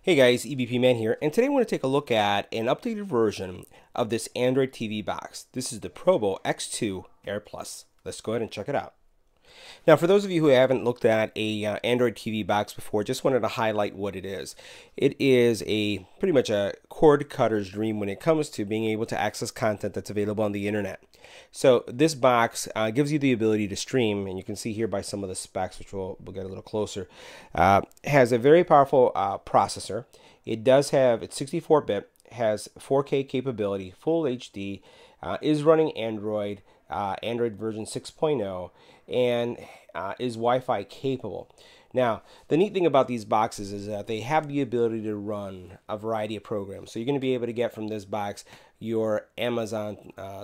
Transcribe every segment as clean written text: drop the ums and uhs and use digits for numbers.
Hey guys, EBPMAN here, and today I want to take a look at an updated version of this Android TV box. This is the PROBOX2 Air Plus. Let's go ahead and check it out. Now, for those of you who haven't looked at a Android TV box before, just wanted to highlight what it is. It is pretty much a cord cutter's dream when it comes to being able to access content that's available on the internet. So this box gives you the ability to stream, and you can see here by some of the specs, which we'll get a little closer. Has a very powerful processor. It does have, it's 64-bit, has 4K capability, full HD, is running Android version 6.0, and is Wi-Fi capable. Now, the neat thing about these boxes is that they have the ability to run a variety of programs. So you're going to be able to get from this box your Amazon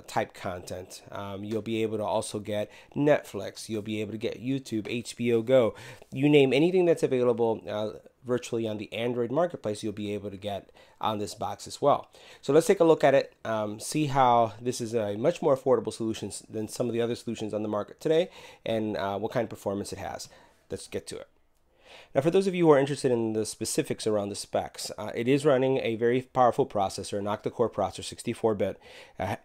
type content. You'll be able to also get Netflix. You'll be able to get YouTube, HBO Go. You name anything that's available virtually on the Android marketplace, you'll be able to get on this box as well. So let's take a look at it, see how this is a much more affordable solution than some of the other solutions on the market today, and what kind of performance it has. Let's get to it. Now, for those of you who are interested in the specifics around the specs, it is running a very powerful processor, an octa-core processor, 64-bit.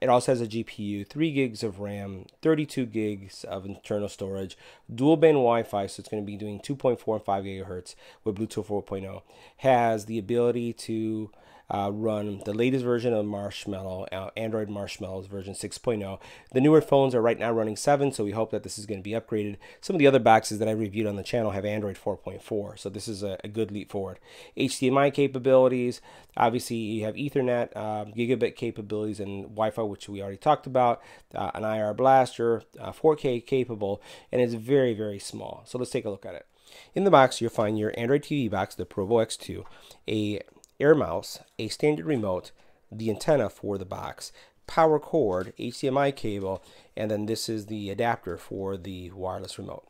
It also has a GPU, 3 gigs of RAM, 32 gigs of internal storage, dual band Wi-Fi, so it's going to be doing 2.4 and 5 gigahertz with Bluetooth 4.0. Has the ability to run the latest version of Marshmallow, Android Marshmallow's version 6.0. The newer phones are right now running 7, so we hope that this is going to be upgraded. Some of the other boxes that I reviewed on the channel have Android 4.4, so this is a good leap forward. HDMI capabilities, obviously you have Ethernet, gigabit capabilities, and Wi-Fi, which we already talked about, an IR blaster, 4K capable, and it's very, very small. So let's take a look at it. In the box, you'll find your Android TV box, the PROBOX2, a Air mouse, a standard remote, the antenna for the box, power cord, HDMI cable, and then this is the adapter for the wireless remote.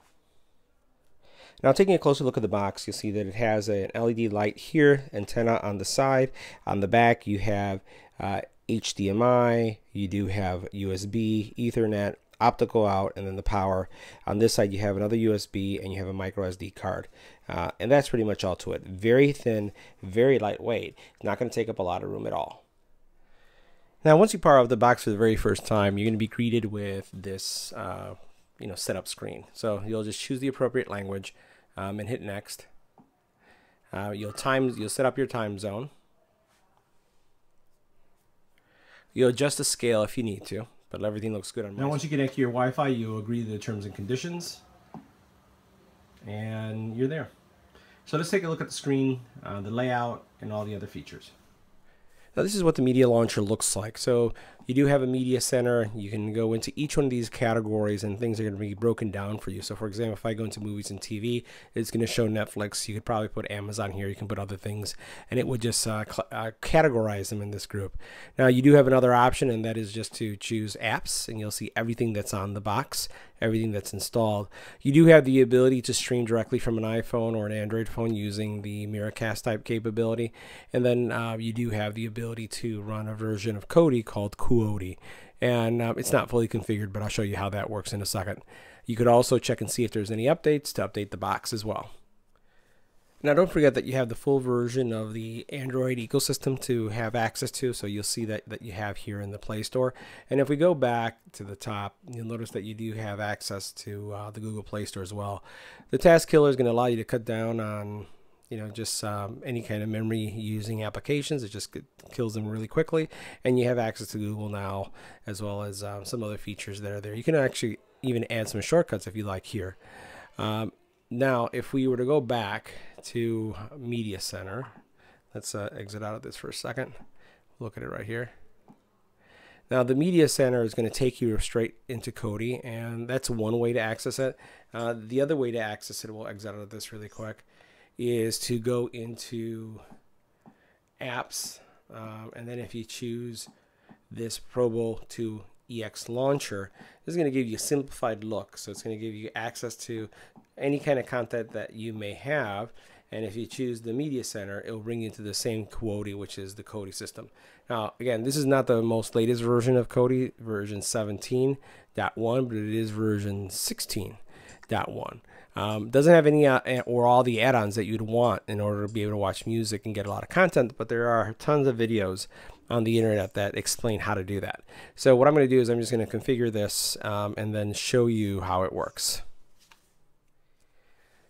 Now, taking a closer look at the box, you'll see that it has an LED light here, antenna on the side. On the back, you have HDMI, you do have USB, Ethernet, optical out, and then the power. On this side you have another USB and you have a micro SD card, and that's pretty much all to it. Very thin, very lightweight, not going to take up a lot of room at all. Now, once you power up the box for the very first time, you're going to be greeted with this setup screen. So you'll just choose the appropriate language and hit next. You'll set up your time zone. You'll adjust the scale if you need to, but everything looks good on my Now, once you connect to your Wi-Fi, you agree to the terms and conditions, and you're there. So let's take a look at the screen, the layout, and all the other features. Now, this is what the media launcher looks like. So you do have a media center. You can go into each one of these categories and things are going to be broken down for you. So for example, if I go into movies and TV, it's going to show Netflix. You could probably put Amazon here. You can put other things, and it would just categorize them in this group. Now, you do have another option, and that is just to choose apps, and you'll see everything that's on the box, everything that's installed. You do have the ability to stream directly from an iPhone or an Android phone using the Miracast type capability, and then you do have the ability to run a version of Kodi called Kodi, and it's not fully configured, but I'll show you how that works in a second. You could also check and see if there's any updates to update the box as well. Now, don't forget that you have the full version of the Android ecosystem to have access to, so you'll see that you have here in the Play Store. And if we go back to the top, you'll notice that you do have access to the Google Play Store as well. The Task Killer is going to allow you to cut down on just any kind of memory using applications. It just kills them really quickly, and you have access to Google Now as well as some other features that are there. You can actually even add some shortcuts if you like here. Now, if we were to go back to Media Center, let's exit out of this for a second. Look at it right here. Now, the Media Center is going to take you straight into Kodi, and that's one way to access it. The other way to access it, we'll exit out of this really quick, is to go into apps, and then if you choose this PROBO2 EX launcher, this is going to give you a simplified look. So it's going to give you access to any kind of content that you may have, and if you choose the Media Center, it will bring you to the same Kodi, which is the Kodi system. Now, again, this is not the most latest version of Kodi, version 17.1, but it is version 16. 1. Doesn't have any or all the add-ons that you'd want in order to be able to watch music and get a lot of content, but there are tons of videos on the internet that explain how to do that. So what I'm going to do is I'm just going to configure this and then show you how it works.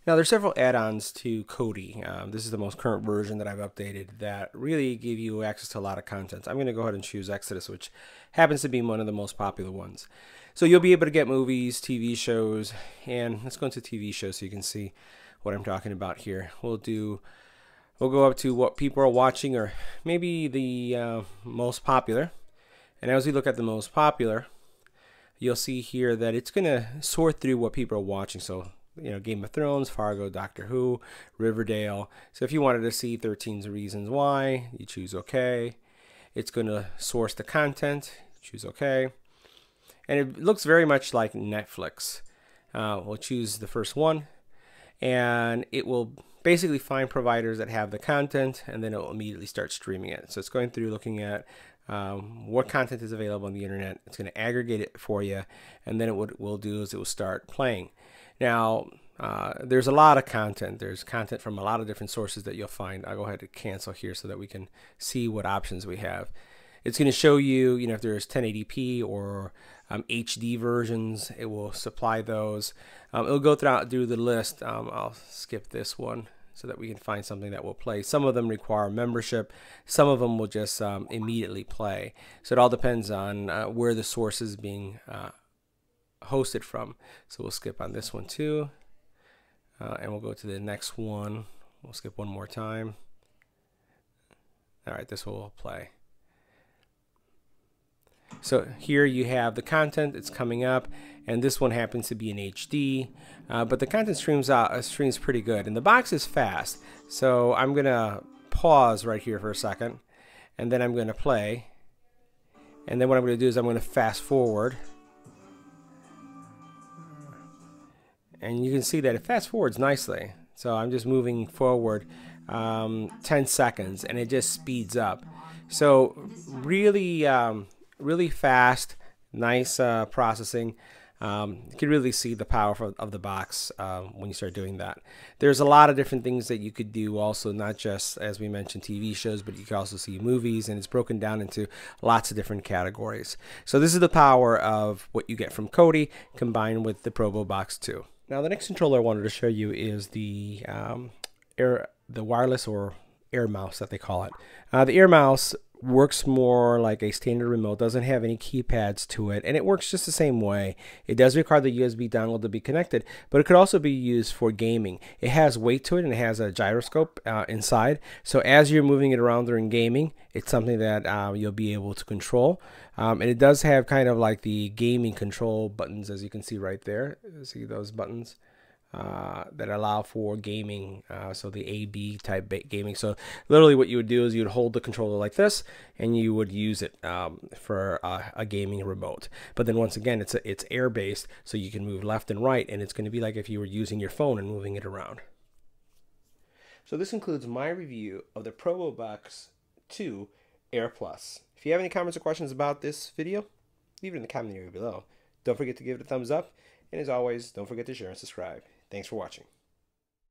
Now there's several add-ons to Kodi. This is the most current version that I've updated that really give you access to a lot of content. I'm going to go ahead and choose Exodus, which happens to be one of the most popular ones. So you'll be able to get movies, TV shows, and let's go into TV shows so you can see what I'm talking about here. We'll go up to what people are watching, or maybe the most popular. And as we look at the most popular, you'll see here that it's going to sort through what people are watching. So, you know, Game of Thrones, Fargo, Doctor Who, Riverdale. So if you wanted to see 13 Reasons Why, you choose OK. It's going to source the content, choose OK. And it looks very much like Netflix. We'll choose the first one, and it will basically find providers that have the content, and then it will immediately start streaming it. So it's going through looking at what content is available on the internet. It's going to aggregate it for you, and then what it will do is it will start playing. Now, there's a lot of content. There's content from a lot of different sources that you'll find. I'll go ahead and cancel here so that we can see what options we have. It's going to show you, if there's 1080p or HD versions, it will supply those. It'll go through the list. I'll skip this one so that we can find something that will play. Some of them require membership. Some of them will just immediately play. So it all depends on where the source is being hosted from. So we'll skip on this one too. And we'll go to the next one. We'll skip one more time. All right, this will play. So here you have the content, it's coming up, and this one happens to be in HD, but the content streams pretty good, and the box is fast. So I'm gonna pause right here for a second, and then I'm gonna play, and then what I'm gonna do is I'm gonna fast forward, and you can see that it fast forwards nicely. So I'm just moving forward 10 seconds, and it just speeds up. So really really fast, nice processing. You can really see the power of the box when you start doing that. There's a lot of different things that you could do also, not just, as we mentioned, TV shows, but you can also see movies, and it's broken down into lots of different categories. So this is the power of what you get from Kodi combined with the PROBOX 2. Now the next controller I wanted to show you is the wireless or air mouse that they call it. The air mouse works more like a standard remote, doesn't have any keypads to it, and it works just the same way. It does require the USB dongle to be connected, but it could also be used for gaming. It has weight to it, and it has a gyroscope inside, so as you're moving it around during gaming, it's something that you'll be able to control. And it does have kind of like the gaming control buttons, as you can see right there. See those buttons? That allow for gaming, so the A/B type gaming. So literally what you would do is you would hold the controller like this, and you would use it for a gaming remote. But then once again, it's air based, so you can move left and right, and it's going to be like if you were using your phone and moving it around. So this concludes my review of the PROBOX2 Air Plus. If you have any comments or questions about this video, leave it in the comment area below. Don't forget to give it a thumbs up, and as always, don't forget to share and subscribe. Thanks for watching.